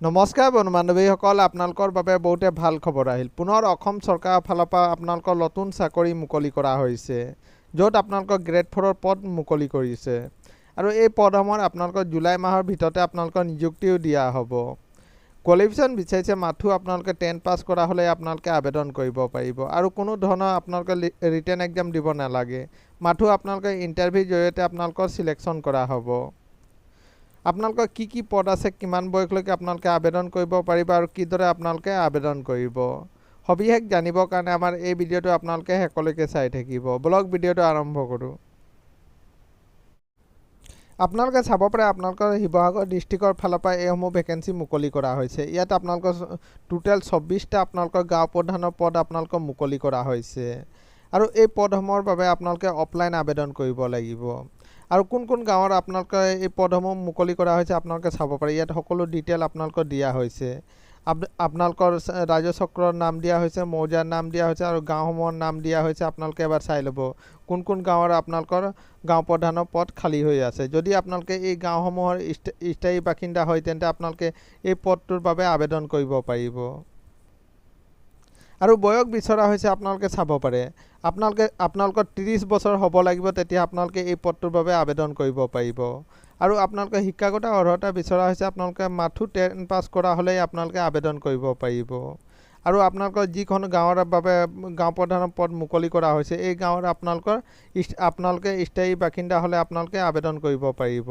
নমস্কাৰ বন্ধু বান্ধৱীসকল, আপোনালোকৰ বাবে বহুতে ভাল খবৰ আহিল। পুনৰ অসম চৰকাৰৰ ফালৰ পৰা আপোনালোকৰ নতুন চাকৰি মুকলি কৰা হৈছে, য'ত আপোনালোকৰ গ্ৰেড 4ৰ পদ মুকলি কৰিছে। আৰু এই পদসমূহত আপোনালোকৰ জুলাই মাহৰ ভিতৰতে আপোনালোকৰ নিযুক্তিও দিয়া হ'ব। কোৱালিফিকেশ্যন বিচাৰিছে মাথো আপোনালোকে 10 পাছ কৰা হ'লে আপোনালোকে আবেদন কৰিব পাৰিব। আৰু কোনো ধৰণৰ আপোনালোকে ৰিটেন এক্সাম দিব নালাগে, মাথো আপোনালোকে ইণ্টাৰভিউৰ জৰিয়তে আপোনালোকৰ চিলেকশ্যন কৰা হ'ব। আপোনালোকৰ কি পদ আছে, কিমান বয়সলৈকে আপোনালোকে আবেদন কৰিব পাৰিব আৰু কিদৰে আপোনালোকে আবেদন কৰিব, সবিশেষ জানিবৰ কাৰণে আমাৰ এই ভিডিঅ'টো আপোনালোকে শেষলৈকে চাই থাকিব। বলক ভিডিঅ'টো আৰম্ভ কৰোঁ। আপোনালোকে চাব পাৰে আপোনালোকৰ শিৱসাগৰ ডিষ্ট্ৰিক্টৰ ফালৰ পৰা এইসমূহ ভেকেঞ্চি মুকলি কৰা হৈছে। ইয়াত আপোনালোকৰ টোটেল 24টা আপোনালোকৰ গাঁও প্ৰধানৰ পদ আপোনালোকৰ মুকলি কৰা হৈছে। আৰু এই পদসমূহৰ বাবে আপোনালোকে অফলাইন আবেদন কৰিব লাগিব। আৰু কোন কোন গাঁৱৰ আপোনালোকে এই পদসমূহ মুকলি কৰা হৈছে আপোনালোকে চাব পাৰে। ইয়াত সকলো ডিটেইল আপোনালোকৰ দিয়া হৈছে। আপোনালোকৰ ৰাজ্য চক্ৰৰ নাম দিয়া হৈছে, মৌজাৰ নাম দিয়া হৈছে আৰু গাঁওসমূহৰ নাম দিয়া হৈছে। আপোনালোকে এবাৰ চাই ল'ব কোন কোন গাঁৱৰ আপোনালোকৰ গাঁও প্ৰধানৰ পদ খালী হৈ আছে। যদি আপোনালোকে এই গাঁওসমূহৰ স্থায়ী বাসিন্দা হয়, তেন্তে আপোনালোকে এই পদটোৰ বাবে আবেদন কৰিব পাৰিব। আৰু বয়স বিচৰা হৈছে আপোনালোকে চাব পাৰে। আপোনালোকৰ 30 বছৰ হ'ব লাগিব, তেতিয়া আপোনালোকে এই পদটোৰ বাবে আবেদন কৰিব পাৰিব। আৰু আপোনালোকে শিক্ষাগত অৰ্হতা বিচৰা হৈছে, আপোনালোকে মাথো 10 পাছ কৰা হ'লেই আপোনালোকে আবেদন কৰিব পাৰিব। আৰু আপোনালোকৰ যিখন গাঁৱৰ বাবে গাঁও প্ৰধানৰ পদ মুকলি কৰা হৈছে, এই গাঁৱৰ আপোনালোকে স্থায়ী বাসিন্দা হ'লে আপোনালোকে আবেদন কৰিব পাৰিব।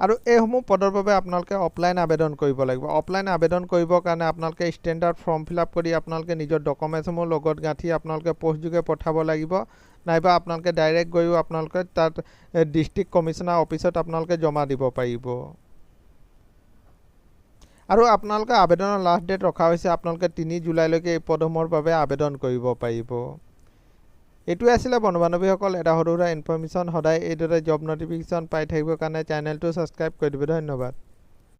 আৰু এইসমূহ পদৰ বাবে আপোনালোকে অফলাইন আবেদন কৰিব লাগিব। অফলাইন আবেদন কৰিবৰ কাৰণে আপোনালোকে ষ্টেণ্ডাৰ্ড ফৰ্ম ফিল আপ কৰি আপোনালোকে নিজৰ ডকুমেণ্টসমূহ লগত গাঁঠি আপোনালোকে পোষ্টযোগে পঠাব লাগিব, নাইবা আপোনালোকে ডাইৰেক্ট গৈও আপোনালোকে তাত ডিষ্ট্ৰিক্ট কমিশ্যনাৰ অফিচত আপোনালোকে জমা দিব পাৰিব। আৰু আপোনালোকে আবেদনৰ লাষ্ট ডেট ৰখা হৈছে আপোনালোকে 3 জুলাইলৈকে এই পদসমূহৰ বাবে আবেদন কৰিব পাৰিব। এইটোৱে আছিলে বন্ধু বান্ধৱীসকল এটা সৰু সুৰা ইনফৰ্মেশ্যন। সদায় এইদৰে জব নটিফিকেশ্যন পাই থাকিবৰ কাৰণে চেনেলটো ছাবস্ক্ৰাইব কৰি দিব। ধন্যবাদ।